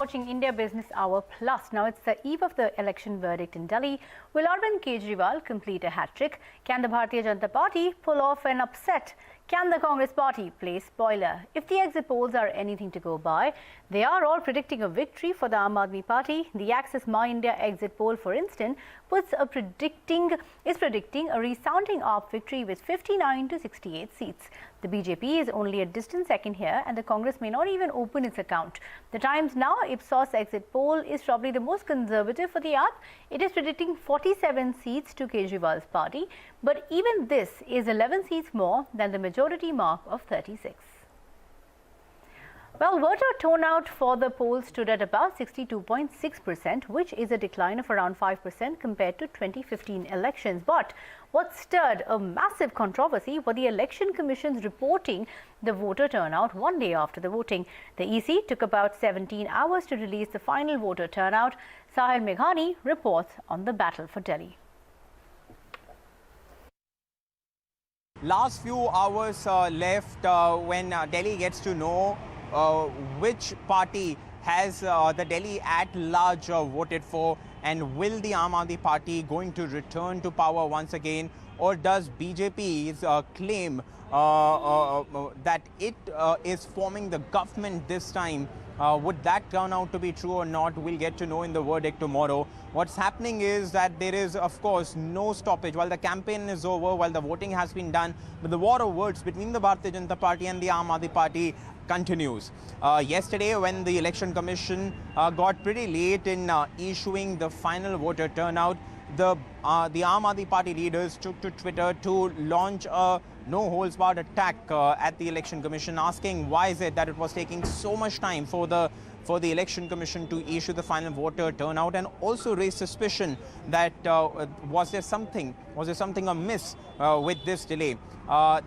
watching India Business Hour Plus. Now it's the eve of the election verdict in Delhi. Will Arvind Kejriwal complete a hat-trick? Can the Bharatiya Janata Party pull off an upset? Can the Congress Party play spoiler? If the exit polls are anything to go by, they are all predicting a victory for the Aam Aadmi Party. The Access My India exit poll, for instance, is predicting a resounding AAP victory with 59 to 68 seats. The BJP is only a distant second here, and the Congress may not even open its account. The Times Now Ipsos exit poll is probably the most conservative for the AAP. It is predicting 47 seats to Kejriwal's party, but even this is 11 seats more than the majority mark of 36. Well, voter turnout for the poll stood at about 62.6%, which is a decline of around 5% compared to 2015 elections. But what stirred a massive controversy were the Election Commission's reporting the voter turnout one day after the voting. The EC took about 17 hours to release the final voter turnout. Sahil Meghani reports on the battle for Delhi. Last few hours left when Delhi gets to know which party has the Delhi at large voted for, and will the Aam Aadmi Party going to return to power once again, or does BJP's claim that it is forming the government this time, would that turn out to be true or not? We'll get to know in the verdict tomorrow. What's happening is that there is, of course, no stoppage. While the campaign is over, while the voting has been done, but the war of words between the Bharatiya Janata Party and the Aam Aadmi Party continues. Yesterday, when the Election Commission got pretty late in issuing the final voter turnout, the Aam Aadmi Party leaders took to Twitter to launch a no-holds-barred attack at the Election Commission, asking why is it that it was taking so much time for the Election Commission to issue the final voter turnout, and also raise suspicion that was there something amiss with this delay.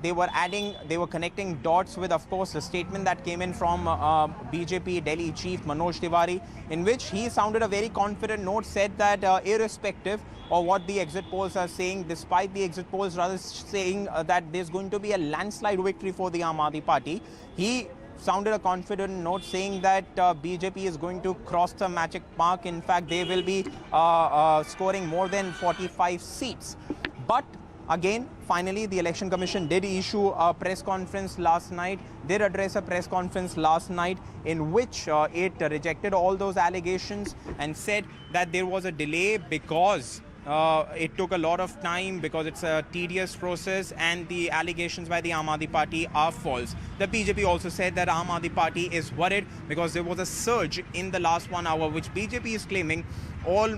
They were connecting dots with, of course, the statement that came in from BJP Delhi Chief Manoj Tiwari, in which he sounded a very confident note, said that irrespective of what the exit polls are saying, despite the exit polls rather saying that there's going to be a landslide victory for the Aam Aadmi Party, he sounded a confident note saying that BJP is going to cross the magic mark. In fact, they will be scoring more than 45 seats. But again, finally, the Election Commission did issue a press conference last night, did address a press conference last night in which it rejected all those allegations and said that there was a delay because it took a lot of time, because it's a tedious process, and the allegations by the Aam Aadmi Party are false. The BJP also said that Aam Aadmi Party is worried because there was a surge in the last 1 hour, which BJP is claiming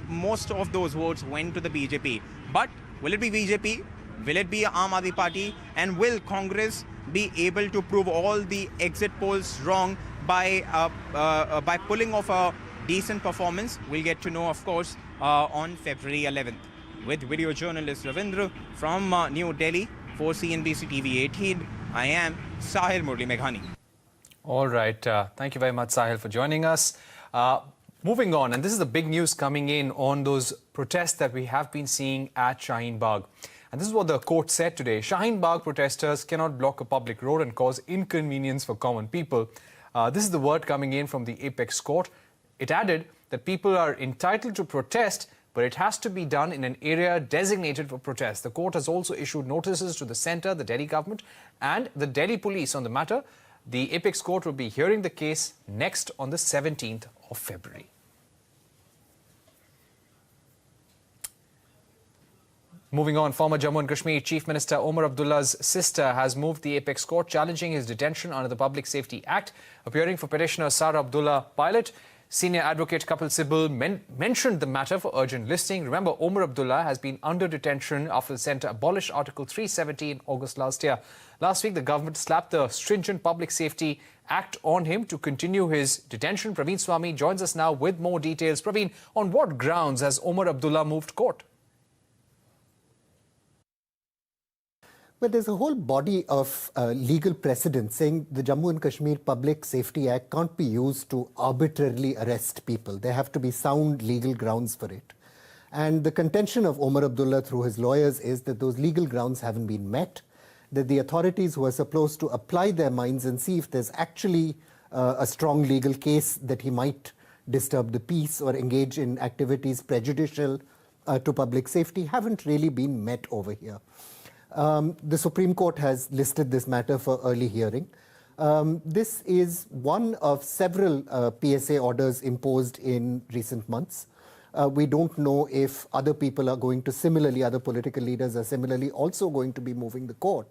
most of those votes went to the BJP. But will it be BJP? Will it be Aam Aadmi Party? And will Congress be able to prove all the exit polls wrong by pulling off a decent performance? We'll get to know, of course, on February 11th. With video journalist Ravindra from New Delhi for CNBC-TV18, I am Sahil Meghani. All right. Thank you very much, Sahil, for joining us. Moving on, and this is the big news coming in on those protests that we have been seeing at Shaheen Bagh. And this is what the court said today. Shaheen Bagh protesters cannot block a public road and cause inconvenience for common people. This is the word coming in from the apex court. It added that people are entitled to protest, but it has to be done in an area designated for protest. The court has also issued notices to the centre, the Delhi government, and the Delhi police on the matter. The apex court will be hearing the case next on the 17th of February. Moving on, former Jammu and Kashmir Chief Minister Omar Abdullah's sister has moved the apex court, challenging his detention under the Public Safety Act. Appearing for petitioner Sara Abdullah Pilot, senior advocate Kapil Sibal mentioned the matter for urgent listing. Remember, Omar Abdullah has been under detention after the centre abolished Article 370 in August last year. Last week, the government slapped the stringent Public Safety Act on him to continue his detention. Praveen Swami joins us now with more details. Praveen, on what grounds has Omar Abdullah moved court? Well, there's a whole body of legal precedent saying the Jammu and Kashmir Public Safety Act can't be used to arbitrarily arrest people. There have to be sound legal grounds for it. And the contention of Omar Abdullah through his lawyers is that those legal grounds haven't been met, that the authorities who are supposed to apply their minds and see if there's actually a strong legal case that he might disturb the peace or engage in activities prejudicial to public safety haven't really been met over here. The Supreme Court has listed this matter for early hearing. This is one of several PSA orders imposed in recent months. We don't know if other people are going to similarly, other political leaders are similarly also going to be moving the court.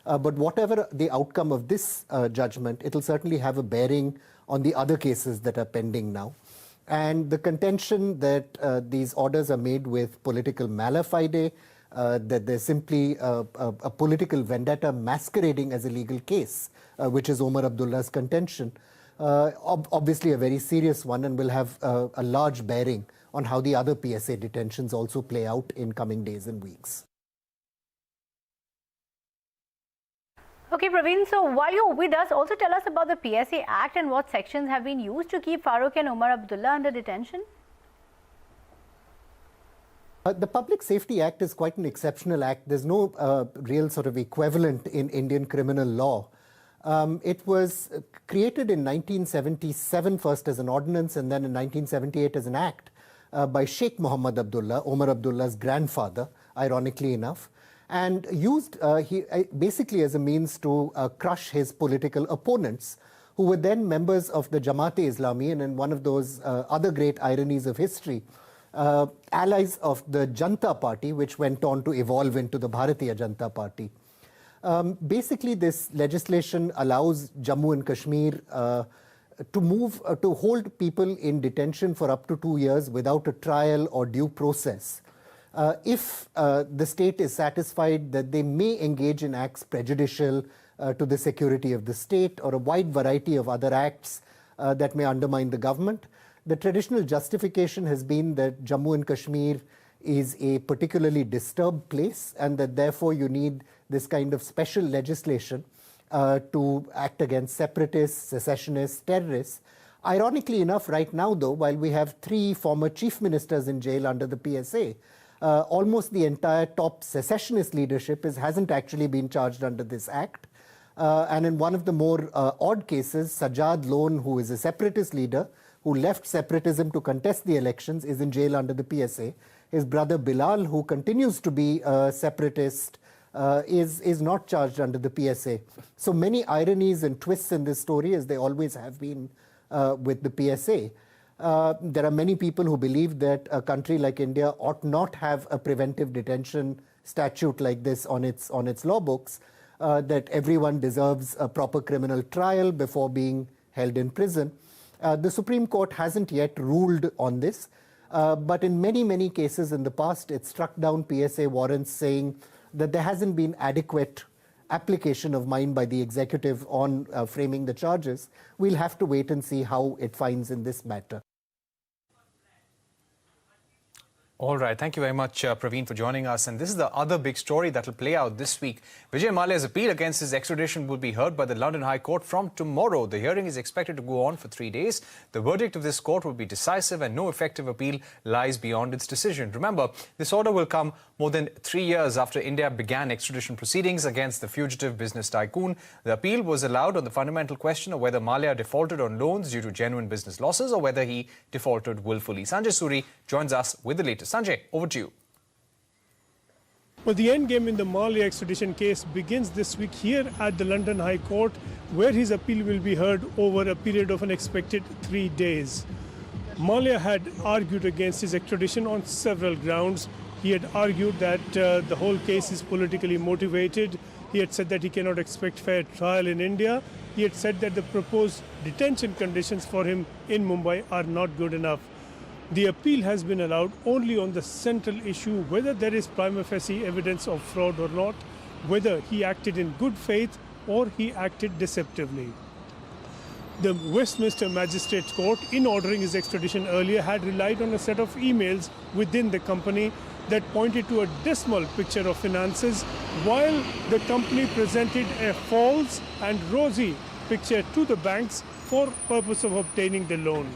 But whatever the outcome of this judgment, it'll certainly have a bearing on the other cases that are pending now. And the contention that these orders are made with political mala fide, that there's simply a political vendetta masquerading as a legal case, which is Omar Abdullah's contention, obviously a very serious one and will have a large bearing on how the other PSA detentions also play out in coming days and weeks. Okay, Praveen, so while you're with us, also tell us about the PSA Act and what sections have been used to keep Farooq and Omar Abdullah under detention. The Public Safety Act is quite an exceptional act. There's no real sort of equivalent in Indian criminal law. It was created in 1977 first as an ordinance and then in 1978 as an act by Sheikh Muhammad Abdullah, Omar Abdullah's grandfather, ironically enough, and used basically as a means to crush his political opponents, who were then members of the Jamaat-e-Islami, and in one of those other great ironies of history, allies of the Janata Party, which went on to evolve into the Bharatiya Janata Party. Basically, this legislation allows Jammu and Kashmir to hold people in detention for up to 2 years without a trial or due process. If the state is satisfied that they may engage in acts prejudicial to the security of the state or a wide variety of other acts that may undermine the government. The traditional justification has been that Jammu and Kashmir is a particularly disturbed place and that therefore you need this kind of special legislation to act against separatists, secessionists, terrorists. Ironically enough, right now though, while we have 3 former chief ministers in jail under the PSA, almost the entire top secessionist leadership hasn't actually been charged under this act. And in one of the more odd cases, Sajjad Lone, who is a separatist leader, who left separatism to contest the elections, is in jail under the PSA. His brother Bilal, who continues to be a separatist, is not charged under the PSA. So many ironies and twists in this story, as they always have been with the PSA. There are many people who believe that a country like India ought not have a preventive detention statute like this on its law books, that everyone deserves a proper criminal trial before being held in prison. The Supreme Court hasn't yet ruled on this, but in many cases in the past, it struck down PSA warrants saying that there hasn't been adequate application of mind by the executive on framing the charges. We'll have to wait and see how it finds in this matter. All right. Thank you very much, Praveen, for joining us. And this is the other big story that will play out this week. Vijay Mallyas' appeal against his extradition will be heard by the London High Court from tomorrow. The hearing is expected to go on for 3 days. The verdict of this court will be decisive and no effective appeal lies beyond its decision. Remember, this order will come more than 3 years after India began extradition proceedings against the fugitive business tycoon. The appeal was allowed on the fundamental question of whether Mallia defaulted on loans due to genuine business losses or whether he defaulted willfully. Sanjay Suri joins us with the latest. Sanjay, over to you. Well, the endgame in the Mallia extradition case begins this week here at the London High Court, where his appeal will be heard over a period of an expected 3 days. Mallia had argued against his extradition on several grounds. He had argued that the whole case is politically motivated. He had said that he cannot expect fair trial in India. He had said that the proposed detention conditions for him in Mumbai are not good enough. The appeal has been allowed only on the central issue whether there is prima facie evidence of fraud or not, whether he acted in good faith or he acted deceptively. The Westminster Magistrates Court, in ordering his extradition earlier, had relied on a set of emails within the company that pointed to a dismal picture of finances, while the company presented a false and rosy picture to the banks for purpose of obtaining the loan.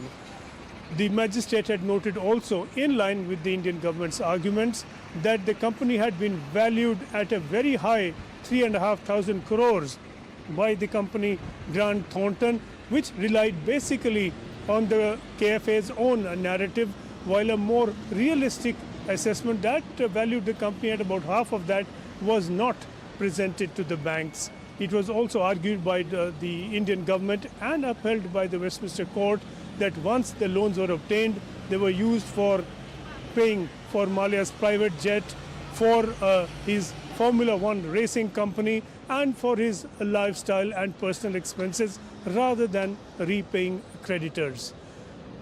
The magistrate had noted also, in line with the Indian government's arguments, that the company had been valued at a very high 3,500 crores by the company Grant Thornton, which relied basically on the KFA's own narrative, while a more realistic assessment that valued the company at about half of that was not presented to the banks. It was also argued by the Indian government and upheld by the Westminster Court that once the loans were obtained, they were used for paying for Mallyas' private jet, for his Formula One racing company, and for his lifestyle and personal expenses, rather than repaying creditors.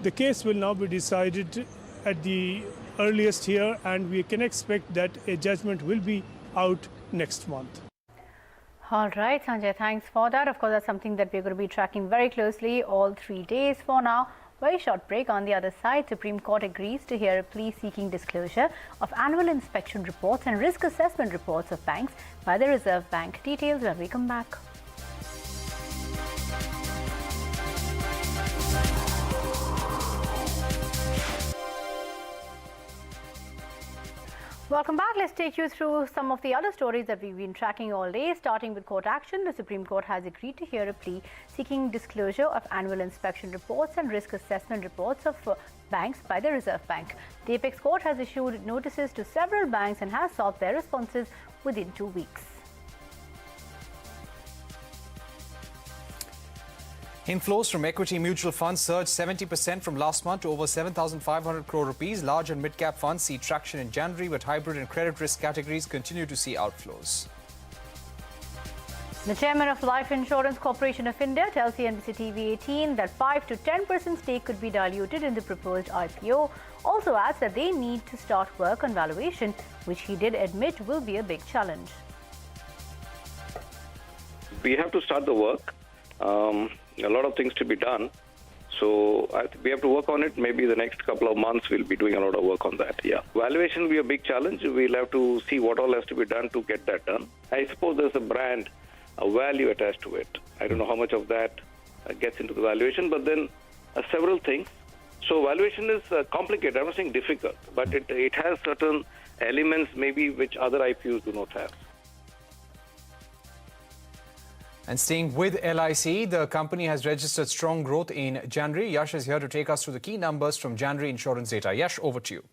The case will now be decided at the earliest here, and we can expect that a judgment will be out next month. All right, Sanjay, thanks for that. Of course, that's something that we're going to be tracking very closely all 3 days. For now, very short break. On the other side, Supreme Court agrees to hear a plea seeking disclosure of annual inspection reports and risk assessment reports of banks by the Reserve Bank. Details when we come back. Welcome back. Let's take you through some of the other stories that we've been tracking all day. Starting with court action, the Supreme Court has agreed to hear a plea seeking disclosure of annual inspection reports and risk assessment reports of banks by the Reserve Bank. The Apex Court has issued notices to several banks and has sought their responses within 2 weeks. Inflows from equity mutual funds surged 70% from last month to over 7,500 crore rupees. Large and mid-cap funds see traction in January, but hybrid and credit risk categories continue to see outflows. The chairman of Life Insurance Corporation of India tells CNBC-TV18 that 5 to 10% stake could be diluted in the proposed IPO. Also adds that they need to start work on valuation, which he did admit will be a big challenge. We have to start the work. A lot of things to be done. So we have to work on it. Maybe the next couple of months we'll be doing a lot of work on that. Yeah. Valuation will be a big challenge. We'll have to see what all has to be done to get that done. I suppose there's a brand, a value attached to it. I don't know how much of that gets into the valuation, but then several things. So valuation is complicated. I'm not saying difficult, but it has certain elements maybe which other IPOs do not have. And staying with LIC, the company has registered strong growth in January. Yash is here to take us through the key numbers from January insurance data. Yash, over to you.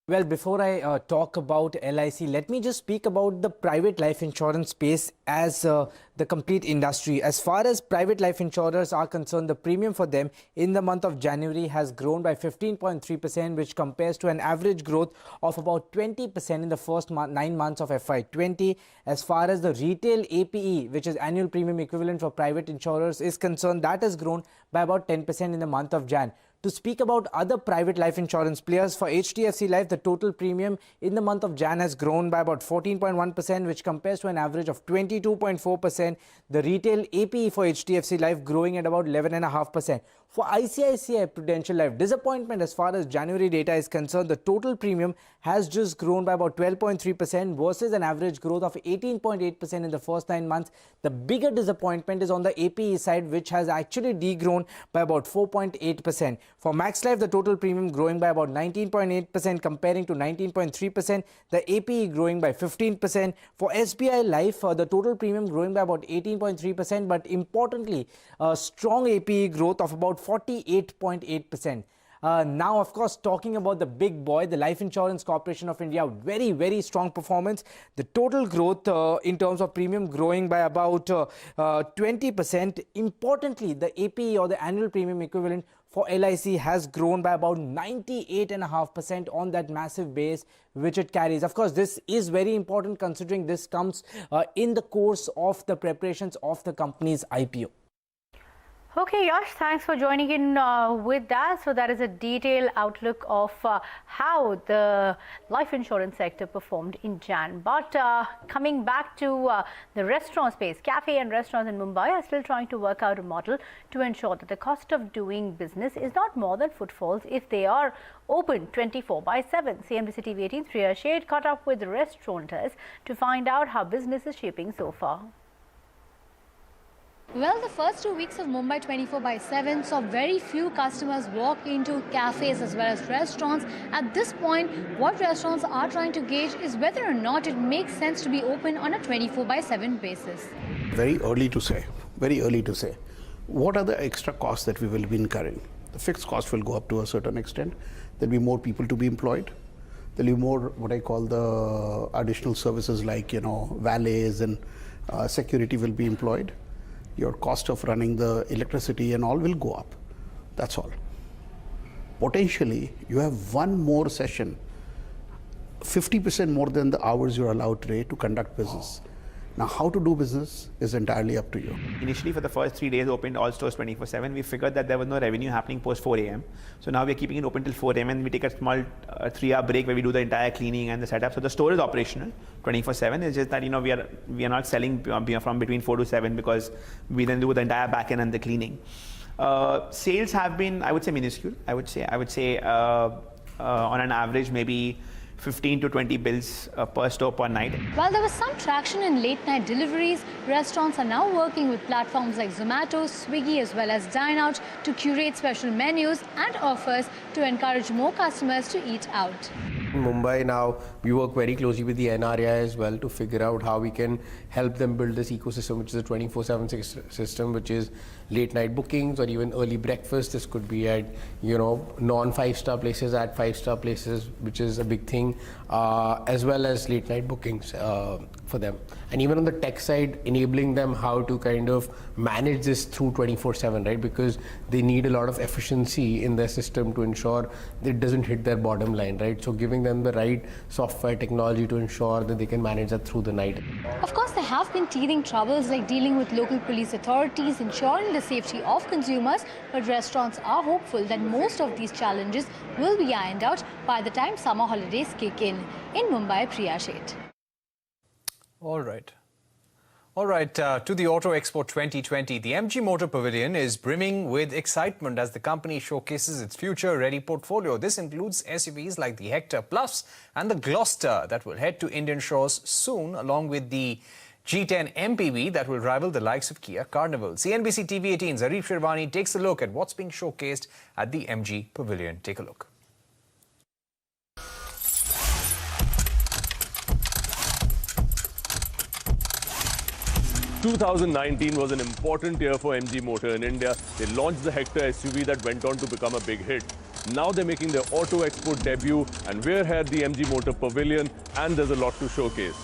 Well, before I talk about LIC, let me just speak about the private life insurance space as the complete industry. As far as private life insurers are concerned, the premium for them in the month of January has grown by 15.3%, which compares to an average growth of about 20% in the first 9 months of FY20. As far as the retail APE, which is annual premium equivalent for private insurers, is concerned, that has grown by about 10% in the month of Jan. To speak about other private life insurance players, for HDFC Life, the total premium in the month of Jan has grown by about 14.1%, which compares to an average of 22.4%. The retail APE for HDFC Life growing at about 11.5%. For ICICI Prudential Life, disappointment as far as January data is concerned. The total premium has just grown by about 12.3% versus an average growth of 18.8% in the first 9 months. The bigger disappointment is on the APE side, which has actually degrown by about 4.8%. For Max Life, the total premium growing by about 19.8% comparing to 19.3%. The APE growing by 15%. For SBI Life, the total premium growing by about 18.3%, but importantly, a strong APE growth of about 48.8%. Now, of course, talking about the big boy, the Life Insurance Corporation of India, very, very strong performance. The total growth in terms of premium growing by about 20%. Importantly, the APE or the annual premium equivalent for LIC has grown by about 98.5% on that massive base which it carries. Of course, this is very important considering this comes in the course of the preparations of the company's IPO. Okay, Yash, thanks for joining in with that. So that is a detailed outlook of how the life insurance sector performed in Jan. But coming back to the restaurant space, cafe and restaurants in Mumbai are still trying to work out a model to ensure that the cost of doing business is not more than footfalls if they are open 24/7. CNBC-TV18's Priya Shade caught up with restaurateurs to find out how business is shaping so far. Well, the first 2 weeks of Mumbai 24/7 saw very few customers walk into cafes as well as restaurants. At this point, what restaurants are trying to gauge is whether or not it makes sense to be open on a 24/7 basis. Very early to say, very early to say. what are the extra costs that we will be incurring? The fixed cost will go up to a certain extent. There'll be more people to be employed. There'll be more what I call the additional services like, valets and security will be employed. Your cost of running the electricity and all will go up. That's all. Potentially, you have one more session, 50% more than the hours you're allowed today to conduct business. Now, how to do business is entirely up to you. Initially, for the first 3 days, opened all stores 24/7. We figured that there was no revenue happening post 4 a.m. So now we're keeping it open till 4 a.m. and we take a small 3-hour break where we do the entire cleaning and the setup. So the store is operational 24/7. It's just that we are not selling from between 4 to 7 because we then do the entire back end and the cleaning. Sales have been, I would say, minuscule. I would say on an average maybe 15 to 20 bills per store per night. While there was some traction in late-night deliveries, restaurants are now working with platforms like Zomato, Swiggy as well as Dine Out to curate special menus and offers to encourage more customers to eat out. In Mumbai now, we work very closely with the NRI as well to figure out how we can help them build this ecosystem, which is a 24/7 system, which is late night bookings or even early breakfast. This could be at, non-5-star places, at 5-star places, which is a big thing, as well as late night bookings for them. And even on the tech side, enabling them how to kind of manage this through 24/7, right? Because they need a lot of efficiency in their system to ensure that it doesn't hit their bottom line, right? So giving them the right software technology to ensure that they can manage that through the night. Of course, there have been teething troubles like dealing with local police authorities, ensuring the safety of consumers, but restaurants are hopeful that most of these challenges will be ironed out by the time summer holidays kick in. In Mumbai, Priya Sheth. All right, to the Auto Expo 2020. The MG Motor Pavilion is brimming with excitement as the company showcases its future-ready portfolio. This includes SUVs like the Hector Plus and the Gloster that will head to Indian shores soon, along with the G10 MPV that will rival the likes of Kia Carnival. CNBC TV18's Arif Shirvani takes a look at what's being showcased at the MG Pavilion. Take a look. 2019 was an important year for MG Motor in India. They launched the Hector SUV that went on to become a big hit. Now they're making their Auto Expo debut, and we're here at the MG Motor Pavilion, and there's a lot to showcase.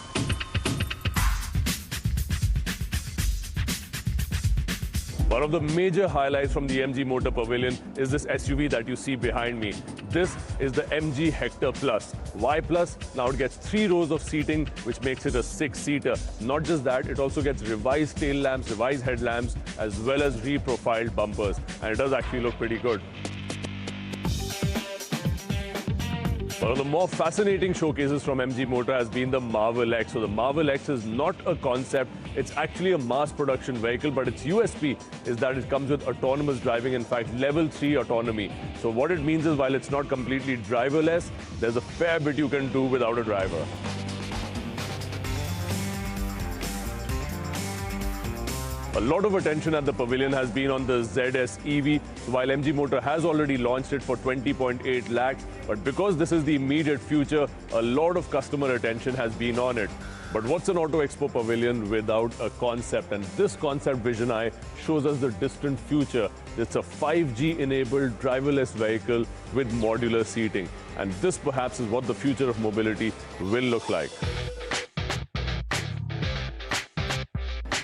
One of the major highlights from the MG Motor Pavilion is this SUV that you see behind me. This is the MG Hector Plus. Why Plus? Now it gets 3 rows of seating, which makes it a 6-seater. Not just that, it also gets revised tail lamps, revised headlamps, as well as reprofiled bumpers. And it does actually look pretty good. One of the more fascinating showcases from MG Motor has been the Marvel X. So the Marvel X is not a concept, it's actually a mass production vehicle, but its USP is that it comes with autonomous driving, in fact, level 3 autonomy. So what it means is while it's not completely driverless, there's a fair bit you can do without a driver. A lot of attention at the pavilion has been on the ZS EV. While MG Motor has already launched it for 20.8 lakhs, but because this is the immediate future, a lot of customer attention has been on it. But what's an Auto Expo pavilion without a concept? And this concept Vision Eye shows us the distant future. It's a 5G-enabled driverless vehicle with modular seating. And this perhaps is what the future of mobility will look like.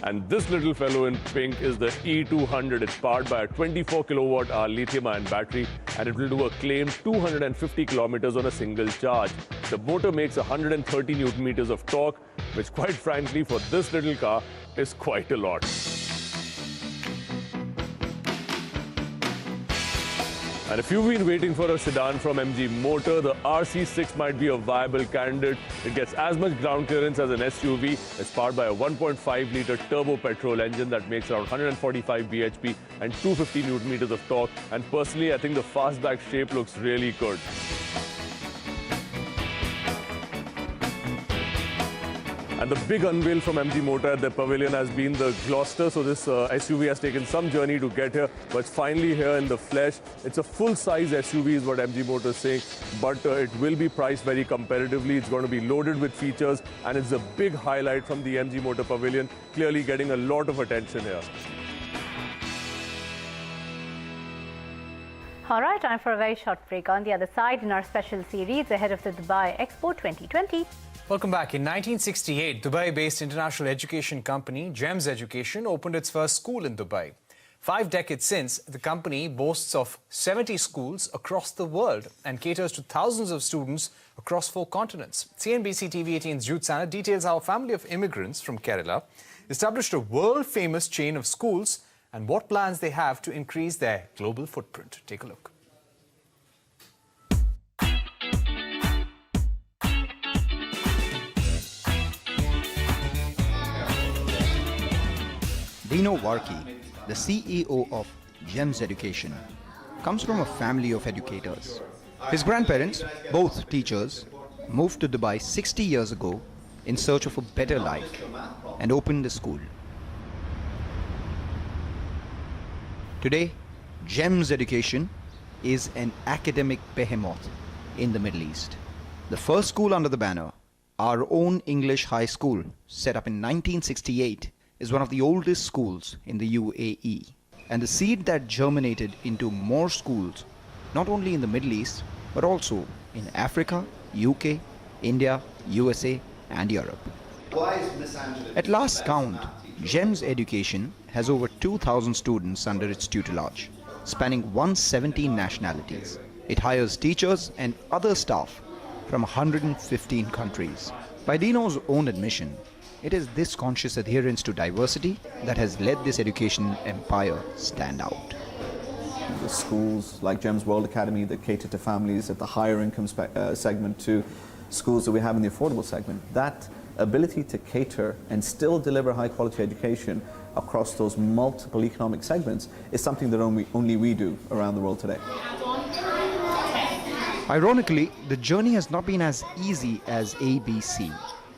And this little fellow in pink is the E200. It's powered by a 24 kilowatt-hour lithium-ion battery, and it will do a claimed 250 kilometers on a single charge. The motor makes 130 newton meters of torque, which quite frankly for this little car is quite a lot. And if you've been waiting for a sedan from MG Motor, the RC6 might be a viable candidate. It gets as much ground clearance as an SUV. It's powered by a 1.5-litre turbo petrol engine that makes around 145 bhp and 250 newton meters of torque. And personally, I think the fastback shape looks really good. And the big unveil from MG Motor at the pavilion has been the Gloster. So this SUV has taken some journey to get here, but it's finally here in the flesh. It's a full-size SUV is what MG Motor is saying, but it will be priced very competitively. It's going to be loaded with features, and it's a big highlight from the MG Motor Pavilion, clearly getting a lot of attention here. All right, time for a very short break. On the other side, in our special series ahead of the Dubai Expo 2020. Welcome back. In 1968, Dubai-based international education company GEMS Education opened its first school in Dubai. 5 decades since, the company boasts of 70 schools across the world and caters to thousands of students across 4 continents. CNBC-TV18's Jude Sana details how a family of immigrants from Kerala established a world-famous chain of schools and what plans they have to increase their global footprint. Take a look. Dino Varki, the CEO of GEMS Education, comes from a family of educators. His grandparents, both teachers, moved to Dubai 60 years ago in search of a better life and opened a school. Today, GEMS Education is an academic behemoth in the Middle East. The first school under the banner, our own English high school, set up in 1968, is one of the oldest schools in the UAE. And the seed that germinated into more schools, not only in the Middle East, but also in Africa, UK, India, USA, and Europe. At last count, GEMS Education has over 2,000 students under its tutelage, spanning 117 nationalities. It hires teachers and other staff from 115 countries. By Dino's own admission, it is this conscious adherence to diversity that has led this education empire stand out. The schools like GEMS World Academy that cater to families at the higher income segment to schools that we have in the affordable segment, that ability to cater and still deliver high quality education across those multiple economic segments is something that only we do around the world today. Ironically, the journey has not been as easy as ABC.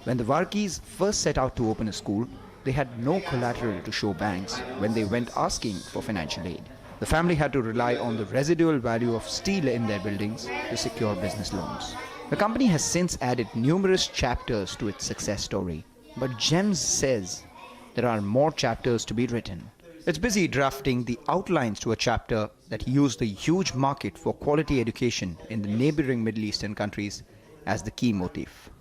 When the Varkis first set out to open a school, they had no collateral to show banks when they went asking for financial aid. The family had to rely on the residual value of steel in their buildings to secure business loans. The company has since added numerous chapters to its success story, but GEMS says there are more chapters to be written. It's busy drafting the outlines to a chapter that used the huge market for quality education in the neighboring Middle Eastern countries as the key motif.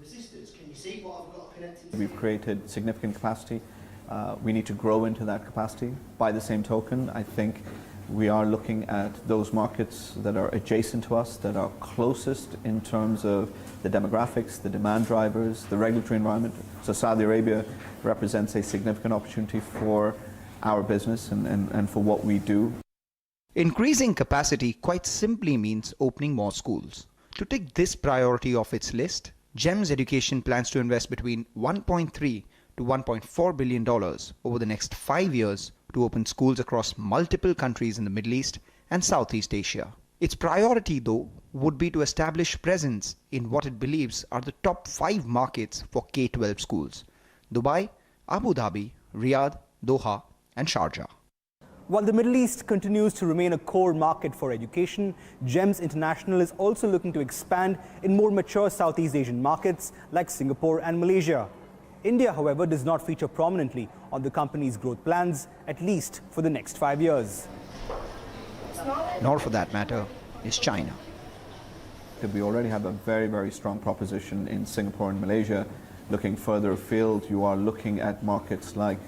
We've created significant capacity. We need to grow into that capacity. By the same token, I think we are looking at those markets that are adjacent to us, that are closest in terms of the demographics, the demand drivers, the regulatory environment. So Saudi Arabia represents a significant opportunity for our business and for what we do. Increasing capacity quite simply means opening more schools. To tick this priority off its list, GEMS Education plans to invest between $1.3 to $1.4 billion over the next 5 years to open schools across multiple countries in the Middle East and Southeast Asia. Its priority, though, would be to establish presence in what it believes are the top 5 markets for K-12 schools: Dubai, Abu Dhabi, Riyadh, Doha, and Sharjah. While the Middle East continues to remain a core market for education, GEMS International is also looking to expand in more mature Southeast Asian markets like Singapore and Malaysia. India, however, does not feature prominently on the company's growth plans, at least for the next 5 years. Nor, for that matter, is China. We already have a very, very strong proposition in Singapore and Malaysia. Looking further afield, you are looking at markets like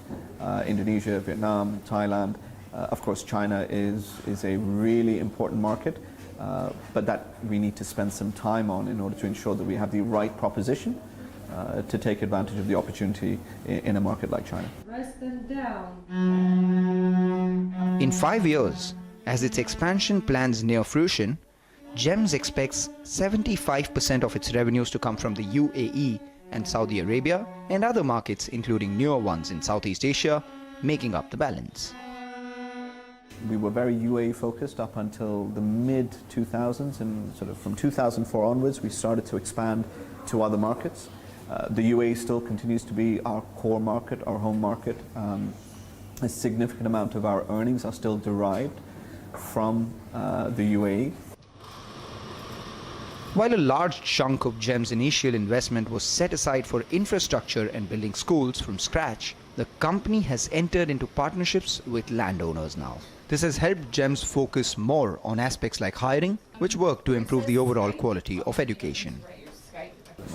Indonesia, Vietnam, Thailand. Of course, China is a really important market, but that we need to spend some time on in order to ensure that we have the right proposition to take advantage of the opportunity in a market like China. Rest them down. In 5 years, as its expansion plans near fruition, GEMS expects 75% of its revenues to come from the UAE and Saudi Arabia and other markets, including newer ones in Southeast Asia, making up the balance. We were very UAE focused up until the mid-2000s, and sort of from 2004 onwards we started to expand to other markets. The UAE still continues to be our core market, our home market. A significant amount of our earnings are still derived from the UAE. While a large chunk of GEM's initial investment was set aside for infrastructure and building schools from scratch, the company has entered into partnerships with landowners now. This has helped GEMS focus more on aspects like hiring, which work to improve the overall quality of education.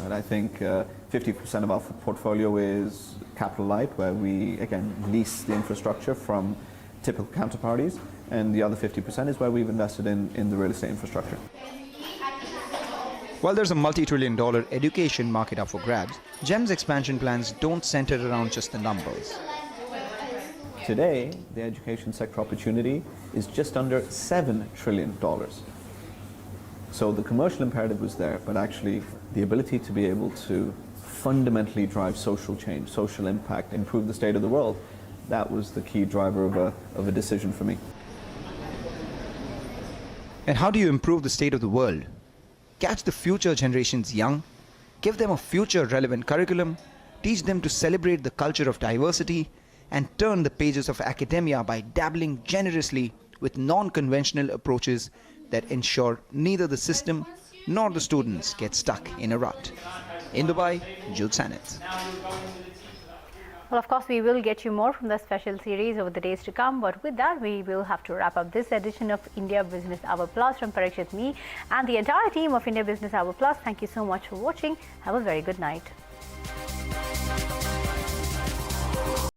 And I think 50% of our portfolio is capital light, where we, again, lease the infrastructure from typical counterparties, and the other 50% is where we've invested in the real estate infrastructure. While there's a multi-trillion-dollar education market up for grabs, GEMS expansion plans don't center around just the numbers. Today, the education sector opportunity is just under $7 trillion. So the commercial imperative was there, but actually the ability to be able to fundamentally drive social change, social impact, improve the state of the world, that was the key driver of a decision for me. And how do you improve the state of the world? Catch the future generations young, give them a future relevant curriculum, teach them to celebrate the culture of diversity, and turn the pages of academia by dabbling generously with non-conventional approaches that ensure neither the system nor the students get stuck in a rut. In Dubai, Jude Sanitz. Well, of course, we will get you more from the special series over the days to come. But with that, we will have to wrap up this edition of India Business Hour Plus. From Parikshit, me, and the entire team of India Business Hour Plus, thank you so much for watching. Have a very good night.